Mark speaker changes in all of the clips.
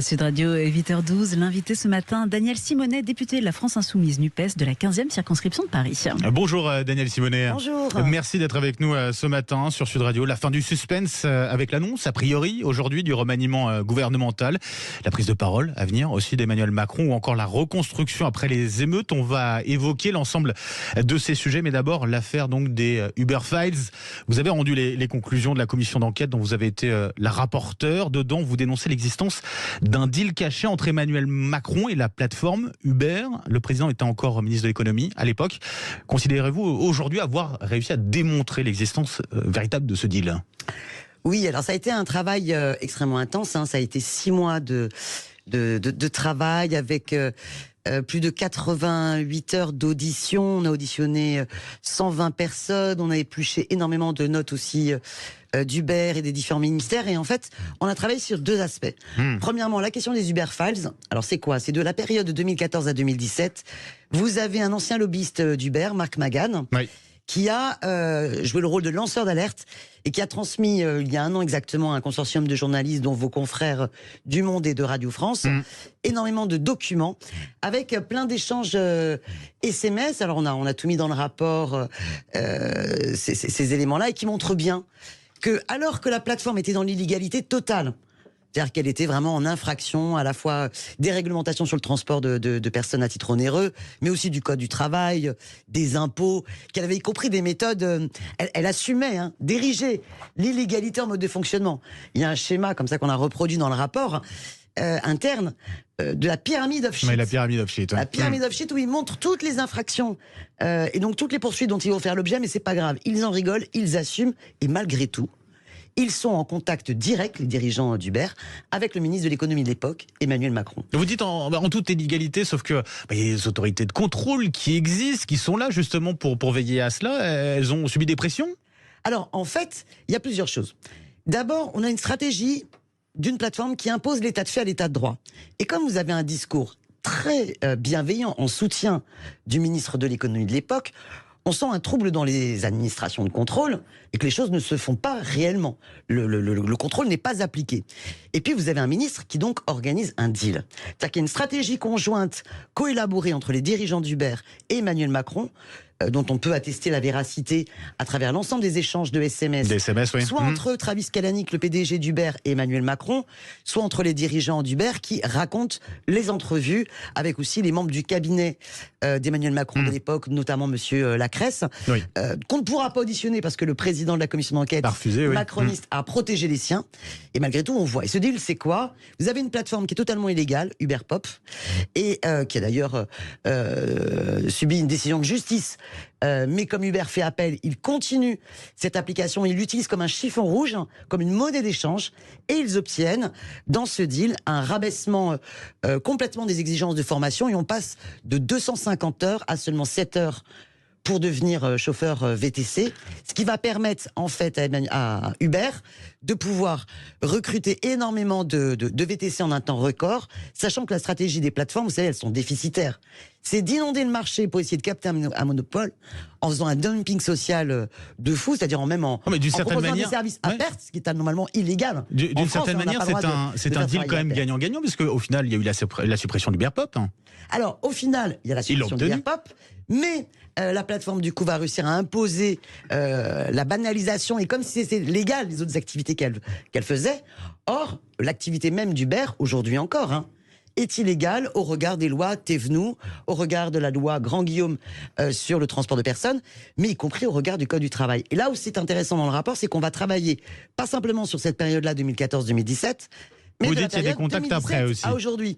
Speaker 1: Sud Radio, 8h12. L'invité ce matin, Daniel Simonet, député de la France Insoumise NUPES de la 15e circonscription de Paris.
Speaker 2: Bonjour Daniel Simonet.
Speaker 1: Bonjour.
Speaker 2: Merci d'être avec nous ce matin sur Sud Radio. La fin du suspense avec l'annonce, a priori, aujourd'hui, du remaniement gouvernemental. La prise de parole à venir aussi d'Emmanuel Macron ou encore la reconstruction après les émeutes. On va évoquer l'ensemble de ces sujets, mais d'abord l'affaire donc des Uber Files. Vous avez rendu les conclusions de la commission d'enquête dont vous avez été la rapporteure. Dedans, vous dénoncez l'existence d'un deal caché entre Emmanuel Macron et la plateforme Uber. Le président était encore ministre de l'économie à l'époque. Considérez-vous aujourd'hui avoir réussi à démontrer l'existence véritable de ce deal ?
Speaker 3: Oui, alors ça a été un travail extrêmement intense. Ça a été 6 mois de travail avec plus de 88 heures d'audition. On a auditionné 120 personnes. On a épluché énormément de notes aussi d'Uber et des différents ministères. Et en fait, on a travaillé sur 2 aspects. Premièrement, la question des Uber Files. Alors c'est quoi ? C'est de la période de 2014 à 2017. Vous avez un ancien lobbyiste d'Uber, Marc Magan, qui a joué le rôle de lanceur d'alerte et qui a transmis, il y a 1 an exactement, à un consortium de journalistes, dont vos confrères du Monde et de Radio France, énormément de documents, avec plein d'échanges SMS. Alors on a tout mis dans le rapport, ces éléments-là, et qui montrent bien que, alors que la plateforme était dans l'illégalité totale, c'est-à-dire qu'elle était vraiment en infraction, à la fois des réglementations sur le transport de personnes à titre onéreux, mais aussi du code du travail, des impôts, qu'elle avait y compris des méthodes, elle assumait, d'ériger l'illégalité en mode de fonctionnement. Il y a un schéma comme ça qu'on a reproduit dans le rapport interne de la pyramide of shit.
Speaker 2: La pyramide of shit.
Speaker 3: La pyramide of shit, où ils montrent toutes les infractions et donc toutes les poursuites dont ils vont faire l'objet, mais c'est pas grave. Ils en rigolent, ils assument, et malgré tout, ils sont en contact direct, les dirigeants d'Uber, avec le ministre de l'économie de l'époque, Emmanuel Macron.
Speaker 2: Vous dites en toute illégalité, sauf que il y a des autorités de contrôle qui existent, qui sont là justement pour veiller à cela. Elles ont subi des pressions ?
Speaker 3: Alors, en fait, il y a plusieurs choses. D'abord, on a une stratégie d'une plateforme qui impose l'état de fait à l'état de droit. Et comme vous avez un discours très bienveillant en soutien du ministre de l'économie de l'époque, on sent un trouble dans les administrations de contrôle et que les choses ne se font pas réellement. Le contrôle n'est pas appliqué. Et puis vous avez un ministre qui donc organise un deal. C'est-à-dire qu'il y a une stratégie conjointe coélaborée entre les dirigeants d'Uber et Emmanuel Macron, dont on peut attester la véracité à travers l'ensemble des échanges de SMS.
Speaker 2: Des SMS, oui.
Speaker 3: Soit entre Travis Kalanick, le PDG d'Uber, et Emmanuel Macron, soit entre les dirigeants d'Uber qui racontent les entrevues avec aussi les membres du cabinet d'Emmanuel Macron de l'époque, notamment monsieur Lacresse, qu'on ne pourra pas auditionner parce que le président de la commission d'enquête macroniste a protégé les siens. Et malgré tout, on voit. Et ce deal, c'est quoi ? Vous avez une plateforme qui est totalement illégale, Uber Pop, et qui a d'ailleurs subi une décision de justice. Mais comme Uber fait appel, il continue cette application, il l'utilise comme un chiffon rouge, comme une monnaie d'échange, et ils obtiennent, dans ce deal, un rabaissement complètement des exigences de formation, et on passe de 250 heures à seulement 7 heures pour devenir chauffeur VTC, ce qui va permettre en fait à Uber de pouvoir recruter énormément de VTC en un temps record, sachant que la stratégie des plateformes, vous savez, elles sont déficitaires. C'est d'inonder le marché pour essayer de capter un monopole en faisant un dumping social de fou, c'est-à-dire en proposant des services à perte, ce qui est normalement illégal.
Speaker 2: D'une certaine manière, c'est un deal quand même gagnant-gagnant, parce qu'au final, il y a eu la suppression d'Uber Pop.
Speaker 3: Alors, au final, il y a la suppression d'Uber Pop, mais la plateforme, du coup, va réussir à imposer la banalisation, et comme si c'était légal, les autres activités qu'elle faisait. Or, l'activité même d'Uber, aujourd'hui encore, est illégale au regard des lois Thévenoud, au regard de la loi Grand-Guillaume sur le transport de personnes, mais y compris au regard du Code du travail. Et là où c'est intéressant dans le rapport, c'est qu'on va travailler pas simplement sur cette période-là, 2014-2017, mais
Speaker 2: vous dites qu'il y a des contacts après aussi.
Speaker 3: À aujourd'hui.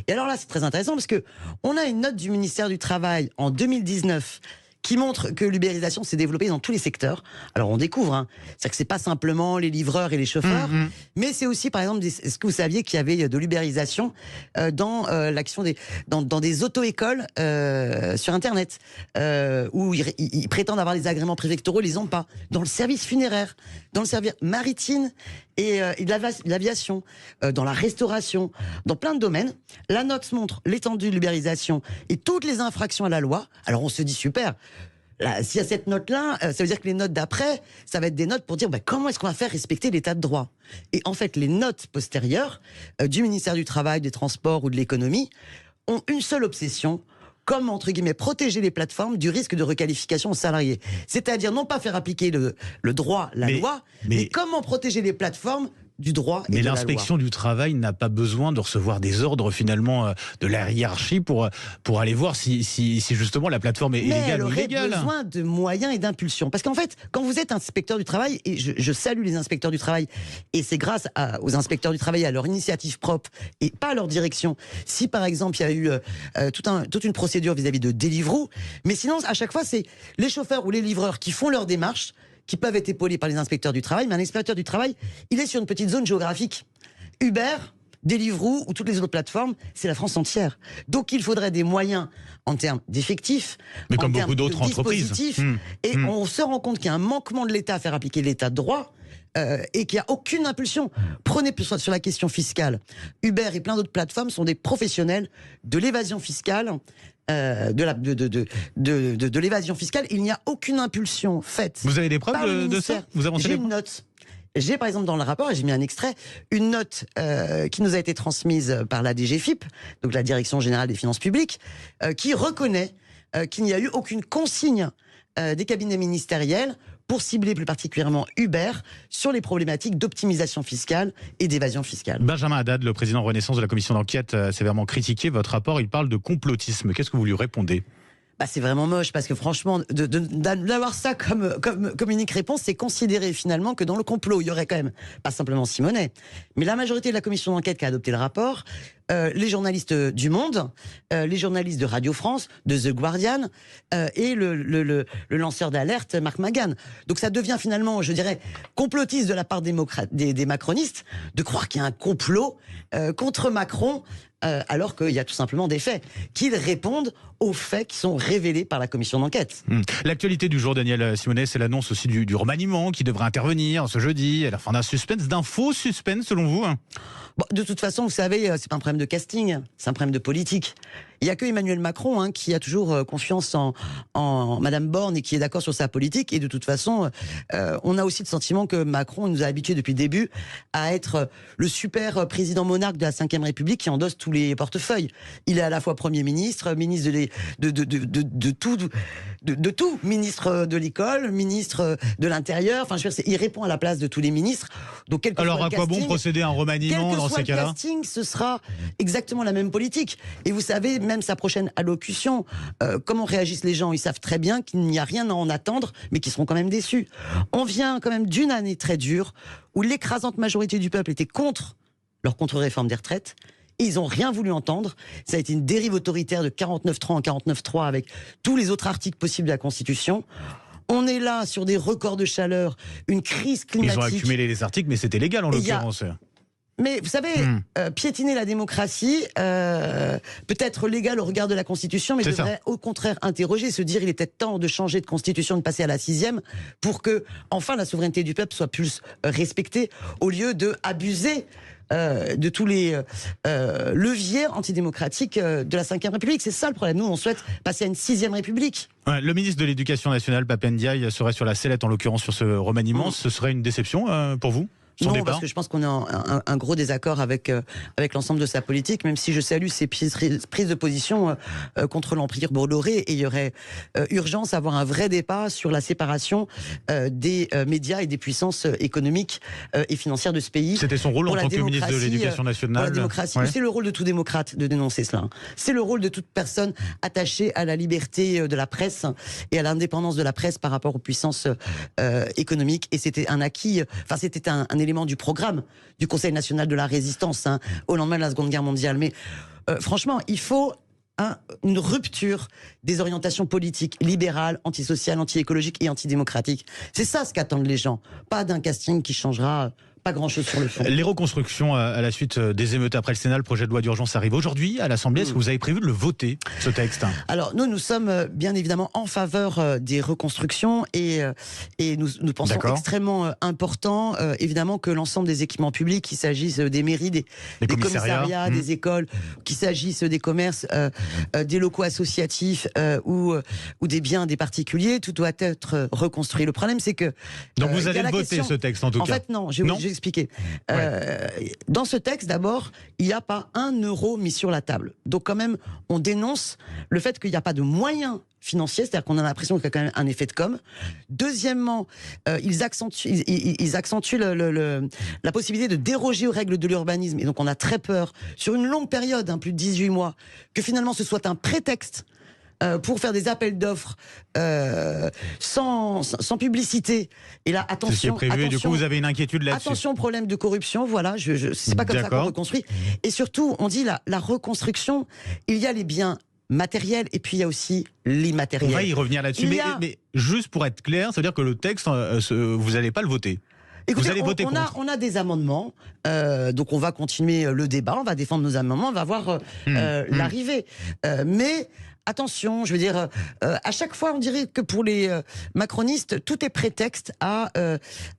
Speaker 3: Et alors là, c'est très intéressant parce que on a une note du ministère du Travail en 2019 qui montre que l'ubérisation s'est développée dans tous les secteurs. Alors on découvre, c'est que c'est pas simplement les livreurs et les chauffeurs, mais c'est aussi, par exemple, est-ce que vous saviez qu'il y avait de l'ubérisation dans l'action dans des auto-écoles sur Internet, où ils prétendent avoir les agréments préfectoraux, ils les ont pas. Dans le service funéraire, dans le service maritime et l'aviation, dans la restauration, dans plein de domaines. La note montre l'étendue de l'ubérisation et toutes les infractions à la loi. Alors on se dit super. s'il y a cette note-là, ça veut dire que les notes d'après, ça va être des notes pour dire comment est-ce qu'on va faire respecter l'état de droit. Et en fait, les notes postérieures du ministère du Travail, des Transports ou de l'Économie ont une seule obsession: comment, entre guillemets, protéger les plateformes du risque de requalification aux salariés. C'est-à-dire non pas faire appliquer le droit, la loi, mais comment protéger les plateformes du droit et de la loi.
Speaker 2: Mais l'inspection du travail n'a pas besoin de recevoir des ordres finalement de la hiérarchie pour aller voir si justement la plateforme est légale ou illégale.
Speaker 3: Elle aurait besoin de moyens et d'impulsion. Parce qu'en fait, quand vous êtes inspecteur du travail, et je salue les inspecteurs du travail, et c'est grâce aux inspecteurs du travail, à leur initiative propre, et pas à leur direction. Si par exemple il y a eu toute une procédure vis-à-vis de Deliveroo, mais sinon à chaque fois c'est les chauffeurs ou les livreurs qui font leur démarche, qui peuvent être épaulés par les inspecteurs du travail, mais un inspecteur du travail, il est sur une petite zone géographique. Uber, Deliveroo ou toutes les autres plateformes, c'est la France entière. Donc il faudrait des moyens en termes d'effectifs,
Speaker 2: mais comme beaucoup d'autres entreprises.
Speaker 3: Et on se rend compte qu'il y a un manquement de l'État à faire appliquer l'état de droit. Et qu'il n'y a aucune impulsion. Prenez sur la question fiscale. Uber et plein d'autres plateformes sont des professionnels de l'évasion fiscale. De l'évasion fiscale, il n'y a aucune impulsion faite.
Speaker 2: Vous avez des preuves de ça? Vous avancez
Speaker 3: J'ai une note. J'ai par exemple dans le rapport, et j'ai mis un extrait, une note qui nous a été transmise par la DGFiP, donc la Direction Générale des Finances Publiques, qui reconnaît qu'il n'y a eu aucune consigne des cabinets ministériels pour cibler plus particulièrement Uber sur les problématiques d'optimisation fiscale et d'évasion fiscale.
Speaker 2: Benjamin Haddad, le président Renaissance de la commission d'enquête, a sévèrement critiqué votre rapport. Il parle de complotisme. Qu'est-ce que vous lui répondez?
Speaker 3: C'est vraiment moche, parce que franchement, d'avoir ça comme unique réponse, c'est considérer finalement que dans le complot, il y aurait quand même, pas simplement Simonet, mais la majorité de la commission d'enquête qui a adopté le rapport, les journalistes du Monde, les journalistes de Radio France, de The Guardian, et le lanceur d'alerte, Marc Magan. Donc ça devient finalement, je dirais, complotiste de la part des macronistes, de croire qu'il y a un complot contre Macron, alors qu'il y a tout simplement des faits, qu'ils répondent aux faits qui sont révélés par la commission d'enquête.
Speaker 2: L'actualité du jour, Daniel Simonet, c'est l'annonce aussi du remaniement qui devrait intervenir ce jeudi, à la fin d'un suspense, d'un faux suspense selon vous?
Speaker 3: De toute façon, vous savez, c'est pas un problème de casting, c'est un problème de politique. Il n'y a que Emmanuel Macron qui a toujours confiance en Madame Borne et qui est d'accord sur sa politique. Et de toute façon, on a aussi le sentiment que Macron nous a habitués depuis le début à être le super président monarque de la Ve République qui endosse tous les portefeuilles. Il est à la fois Premier ministre, ministre de tout, ministre de l'école, ministre de l'Intérieur. Enfin, je veux dire, il répond à la place de tous les ministres. Donc,
Speaker 2: alors, à quoi bon procéder à un remaniement dans ces cas-là?
Speaker 3: Quel que soit le casting, ce sera exactement la même politique. Et vous savez, même sa prochaine allocution, comment réagissent les gens? Ils savent très bien qu'il n'y a rien à en attendre, mais qu'ils seront quand même déçus. On vient quand même d'une année très dure où l'écrasante majorité du peuple était contre leur contre-réforme des retraites. Et ils n'ont rien voulu entendre. Ça a été une dérive autoritaire de 49.3 en 49.3 avec tous les autres articles possibles de la Constitution. On est là sur des records de chaleur, une crise climatique.
Speaker 2: Ils ont accumulé les articles, mais c'était légal en l'occurrence.
Speaker 3: Mais vous savez, piétiner la démocratie peut être légal au regard de la Constitution, mais devrait au contraire interroger, se dire il est peut-être temps de changer de Constitution, de passer à la 6e, pour que enfin la souveraineté du peuple soit plus respectée, au lieu de abuser de tous les leviers antidémocratiques de la Ve République. C'est ça le problème. Nous, on souhaite passer à une 6e République.
Speaker 2: Ouais, le ministre de l'Éducation nationale, Pape Ndiaye, serait sur la sellette en l'occurrence sur ce remaniement. Ce serait une déception pour vous?
Speaker 3: Non, parce que je pense qu'on a un gros désaccord avec l'ensemble de sa politique, même si je salue ses prises de position contre l'empire bolloré, et il y aurait urgence à avoir un vrai débat sur la séparation des médias et des puissances économiques et financières de ce pays.
Speaker 2: C'était son rôle en tant que ministre de l'Éducation nationale.
Speaker 3: Pour la démocratie. C'est le rôle de tout démocrate de dénoncer cela. C'est le rôle de toute personne attachée à la liberté de la presse et à l'indépendance de la presse par rapport aux puissances économiques. Et c'était un acquis, c'était un élément du programme du Conseil national de la résistance au lendemain de la Seconde Guerre mondiale. Mais franchement, il faut une rupture des orientations politiques libérales, antisociales, anti-écologiques et antidémocratiques. C'est ça ce qu'attendent les gens. Pas d'un casting qui changera pas grand-chose sur le fond.
Speaker 2: Les reconstructions à la suite des émeutes après le Sénat, le projet de loi d'urgence arrive aujourd'hui à l'Assemblée. Est-ce que vous avez prévu de le voter, ce texte?
Speaker 3: Alors nous sommes bien évidemment en faveur des reconstructions et nous pensons extrêmement important évidemment que l'ensemble des équipements publics, qu'il s'agisse des mairies, des commissariats, des écoles, qu'il s'agisse des commerces, des locaux associatifs ou des biens des particuliers, tout doit être reconstruit. Le problème c'est que...
Speaker 2: Donc vous allez voter ce texte en tout cas?
Speaker 3: En fait non, je vais expliquer. Dans ce texte d'abord, il n'y a pas 1 euro mis sur la table. Donc quand même, on dénonce le fait qu'il n'y a pas de moyens financiers, c'est-à-dire qu'on a l'impression qu'il y a quand même un effet de com'. Deuxièmement, ils accentuent la possibilité de déroger aux règles de l'urbanisme. Et donc on a très peur, sur une longue période, plus de 18 mois, que finalement ce soit un prétexte pour faire des appels d'offres sans publicité. Et là, attention.
Speaker 2: C'est ce qui est prévu.
Speaker 3: Attention,
Speaker 2: du coup, vous avez une inquiétude là-dessus.
Speaker 3: Attention, problème de corruption. Voilà, c'est pas comme ça qu'on reconstruit. Et surtout, on dit la reconstruction, il y a les biens matériels et puis il y a aussi l'immatériel.
Speaker 2: On va y revenir là-dessus. Mais juste pour être clair, ça veut dire que le texte, vous n'allez pas le voter?
Speaker 3: Écoutez,
Speaker 2: vous allez voter contre.
Speaker 3: On a des amendements, donc on va continuer le débat, on va défendre nos amendements, on va voir l'arrivée. Mais attention, je veux dire, à chaque fois, on dirait que pour les macronistes, tout est prétexte à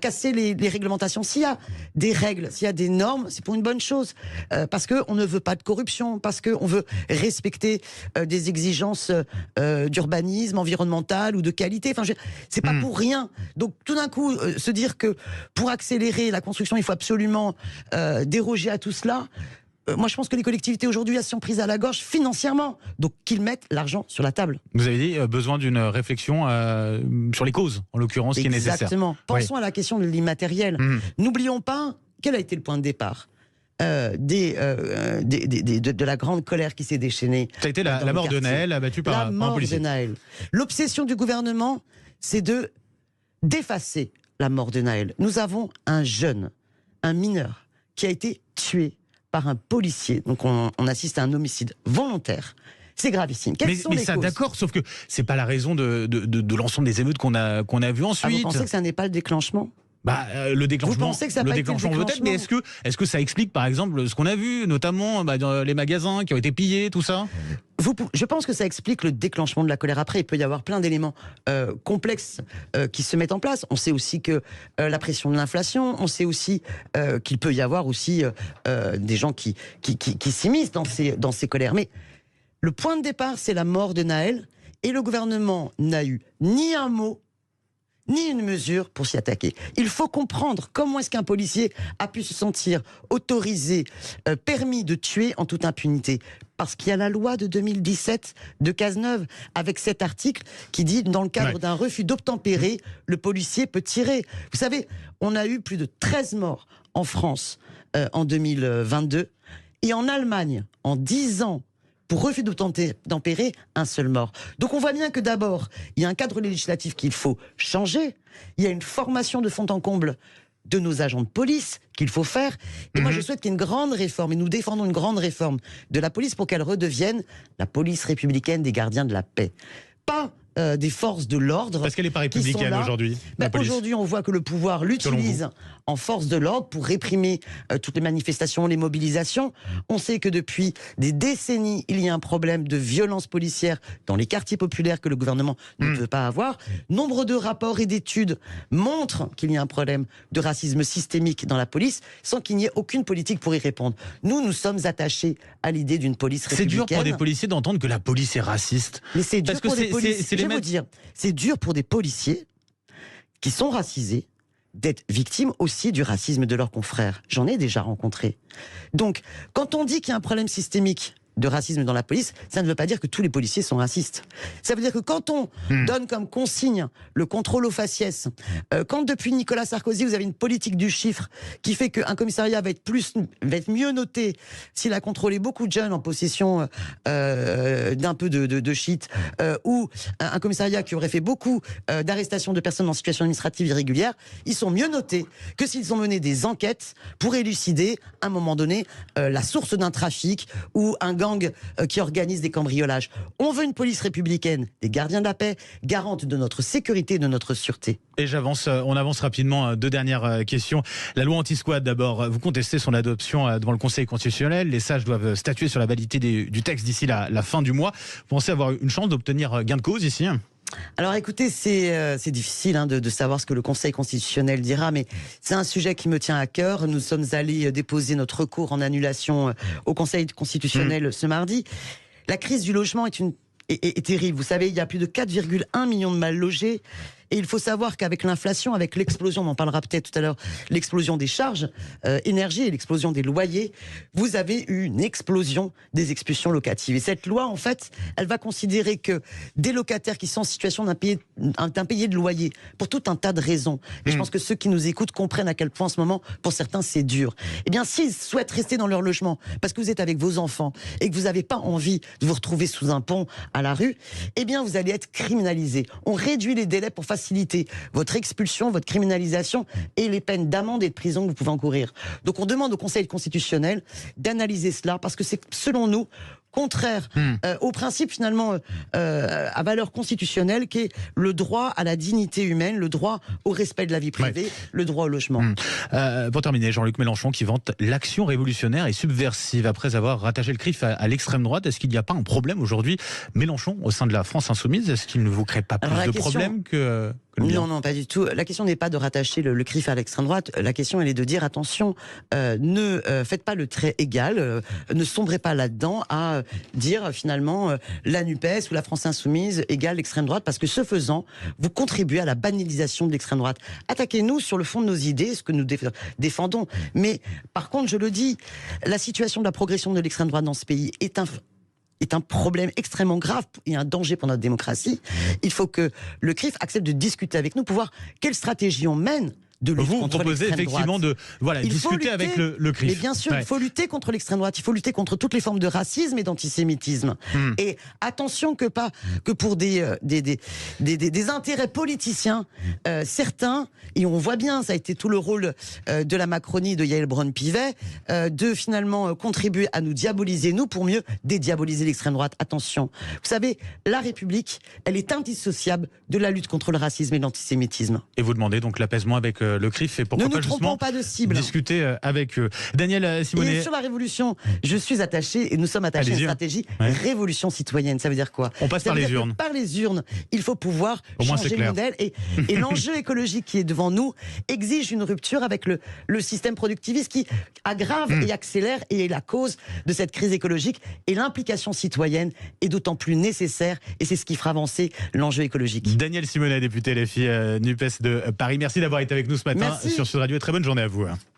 Speaker 3: casser les réglementations. S'il y a des règles, s'il y a des normes, c'est pour une bonne chose. Parce qu'on ne veut pas de corruption, parce qu'on veut respecter des exigences d'urbanisme, environnemental ou de qualité. Enfin, c'est pas pour rien. Donc, tout d'un coup, se dire que pour accélérer la construction, il faut absolument déroger à tout cela. Moi, je pense que les collectivités aujourd'hui elles sont prises à la gorge financièrement, donc qu'ils mettent l'argent sur la table.
Speaker 2: Vous avez dit besoin d'une réflexion sur les causes, en l'occurrence, qui est nécessaire.
Speaker 3: Exactement. Pensons à la question de l'immatériel. N'oublions pas quel a été le point de départ de la grande colère qui s'est déchaînée.
Speaker 2: Ça a été la mort de Naël, abattue par un policier.
Speaker 3: La mort de Naël. L'obsession du gouvernement, c'est d'effacer la mort de Naël. Nous avons un mineur, qui a été tué par un policier. Donc on assiste à un homicide volontaire. C'est gravissime. Quelles sont les causes ?
Speaker 2: D'accord, sauf que c'est pas la raison de l'ensemble des émeutes qu'on a vu ensuite.
Speaker 3: Vous pensez que ça n'est pas le déclenchement ?
Speaker 2: Le déclenchement,
Speaker 3: vous pensez que ça n'a pas été le déclenchement
Speaker 2: peut-être, mais est-ce que ça explique par exemple ce qu'on a vu, notamment dans les magasins qui ont été pillés, tout ça ?
Speaker 3: Je pense que ça explique le déclenchement de la colère. Après, il peut y avoir plein d'éléments complexes qui se mettent en place. On sait aussi que la pression de l'inflation, on sait aussi qu'il peut y avoir aussi des gens qui s'immiscent dans ces colères. Mais le point de départ, c'est la mort de Naël, et le gouvernement n'a eu ni un mot, ni une mesure pour s'y attaquer. Il faut comprendre comment est-ce qu'un policier a pu se sentir autorisé, permis de tuer en toute impunité. Parce qu'il y a la loi de 2017 de Cazeneuve, avec cet article qui dit, dans le cadre d'un refus d'obtempérer, le policier peut tirer. Vous savez, on a eu plus de 13 morts en France en 2022, et en Allemagne, en 10 ans, pour refus d'obtempérer, un seul mort. Donc on voit bien que d'abord, il y a un cadre législatif qu'il faut changer, il y a une formation de fond en comble de nos agents de police qu'il faut faire, et moi je souhaite qu'il y ait une grande réforme, et nous défendons une grande réforme de la police pour qu'elle redevienne la police républicaine des gardiens de la paix. Pas des forces de l'ordre.
Speaker 2: Parce qu'elle n'est pas républicaine aujourd'hui.
Speaker 3: Aujourd'hui, on voit que le pouvoir l'utilise en force de l'ordre pour réprimer toutes les manifestations, les mobilisations. On sait que depuis des décennies, il y a un problème de violence policière dans les quartiers populaires que le gouvernement ne veut pas avoir. Nombre de rapports et d'études montrent qu'il y a un problème de racisme systémique dans la police, sans qu'il n'y ait aucune politique pour y répondre. Nous sommes attachés à l'idée d'une police républicaine.
Speaker 2: C'est dur pour des policiers d'entendre que la police est raciste.
Speaker 3: Mais c'est dur pour des policiers. Je vais vous dire, c'est dur pour des policiers qui sont racisés d'être victimes aussi du racisme de leurs confrères. J'en ai déjà rencontré. Donc, quand on dit qu'il y a un problème systémique de racisme dans la police, ça ne veut pas dire que tous les policiers sont racistes. Ça veut dire que quand on donne comme consigne le contrôle aux faciès, quand depuis Nicolas Sarkozy, vous avez une politique du chiffre qui fait qu'un commissariat va être mieux noté s'il a contrôlé beaucoup de jeunes en possession d'un peu de shit, ou un commissariat qui aurait fait beaucoup d'arrestations de personnes en situation administrative irrégulière, ils sont mieux notés que s'ils ont mené des enquêtes pour élucider, à un moment donné, la source d'un trafic ou un gangs qui organisent des cambriolages. On veut une police républicaine, des gardiens de la paix, garante de notre sécurité et de notre sûreté.
Speaker 2: Et on avance rapidement. 2 dernières questions. La loi anti-squat d'abord. Vous contestez son adoption devant le Conseil constitutionnel. Les sages doivent statuer sur la validité du texte d'ici la fin du mois. Vous pensez avoir une chance d'obtenir gain de cause ici ?
Speaker 3: Alors écoutez, c'est difficile de savoir ce que le Conseil constitutionnel dira, mais c'est un sujet qui me tient à cœur. Nous sommes allés déposer notre recours en annulation au Conseil constitutionnel ce mardi. La crise du logement est terrible. Vous savez, il y a plus de 4,1 millions de mal logés. Et il faut savoir qu'avec l'inflation, avec l'explosion, on en parlera peut-être tout à l'heure, l'explosion des charges énergie et l'explosion des loyers, vous avez eu une explosion des expulsions locatives. Et cette loi, en fait, elle va considérer que des locataires qui sont en situation d'impayé de loyer, pour tout un tas de raisons, et je pense que ceux qui nous écoutent comprennent à quel point en ce moment, pour certains, c'est dur. Eh bien, s'ils souhaitent rester dans leur logement, parce que vous êtes avec vos enfants, et que vous n'avez pas envie de vous retrouver sous un pont à la rue, eh bien, vous allez être criminalisé. On réduit les délais pour faciliter votre expulsion, votre criminalisation et les peines d'amende et de prison que vous pouvez encourir. Donc on demande au Conseil constitutionnel d'analyser cela parce que c'est, selon nous, contraire au principe finalement à valeur constitutionnelle qui est le droit à la dignité humaine, le droit au respect de la vie privée, le droit au logement.
Speaker 2: Pour terminer, Jean-Luc Mélenchon qui vante l'action révolutionnaire et subversive après avoir rattaché le CRIF à l'extrême droite. Est-ce qu'il n'y a pas un problème aujourd'hui, Mélenchon, au sein de la France insoumise? Est-ce qu'il ne vous crée pas plus de problèmes que le bien?
Speaker 3: Non, pas du tout. La question n'est pas de rattacher le CRIF à l'extrême droite. La question, elle est de dire attention, ne faites pas le trait égal, ne sombrez pas là-dedans à dire finalement la NUPES ou la France insoumise égale l'extrême droite, parce que ce faisant, vous contribuez à la banalisation de l'extrême droite. Attaquez-nous sur le fond de nos idées, ce que nous défendons. Mais par contre, je le dis, la situation de la progression de l'extrême droite dans ce pays est un problème extrêmement grave et un danger pour notre démocratie. Il faut que le CRIF accepte de discuter avec nous pour voir quelle stratégie on mène de lutte contre
Speaker 2: proposez
Speaker 3: l'extrême
Speaker 2: effectivement
Speaker 3: droite.
Speaker 2: de discuter avec le CRIF.
Speaker 3: Mais bien sûr, il faut lutter contre l'extrême droite, il faut lutter contre toutes les formes de racisme et d'antisémitisme. Et attention que pour des intérêts politiciens, certains, et on voit bien, ça a été tout le rôle de la Macronie, de Yael Braun-Pivet, de finalement contribuer à nous diaboliser, nous, pour mieux dédiaboliser l'extrême droite. Attention. Vous savez, la République, elle est indissociable de la lutte contre le racisme et l'antisémitisme.
Speaker 2: Et vous demandez donc l'apaisement avec le CRIF et pourquoi
Speaker 3: ne
Speaker 2: pas
Speaker 3: nous
Speaker 2: justement
Speaker 3: pas de cible.
Speaker 2: Discuter avec eux. Daniel Simonet.
Speaker 3: Et sur la révolution, je suis attaché et nous sommes attachés à une stratégie révolution citoyenne. Ça veut dire quoi?
Speaker 2: On passe par les urnes.
Speaker 3: Par les urnes, il faut pouvoir changer le modèle et l'enjeu écologique qui est devant nous exige une rupture avec le système productiviste qui aggrave et accélère et est la cause de cette crise écologique, et l'implication citoyenne est d'autant plus nécessaire et c'est ce qui fera avancer l'enjeu écologique.
Speaker 2: Daniel Simonet, député LFI NUPES de Paris. Merci d'avoir été avec nous ce matin sur Sud Radio et très bonne journée à vous.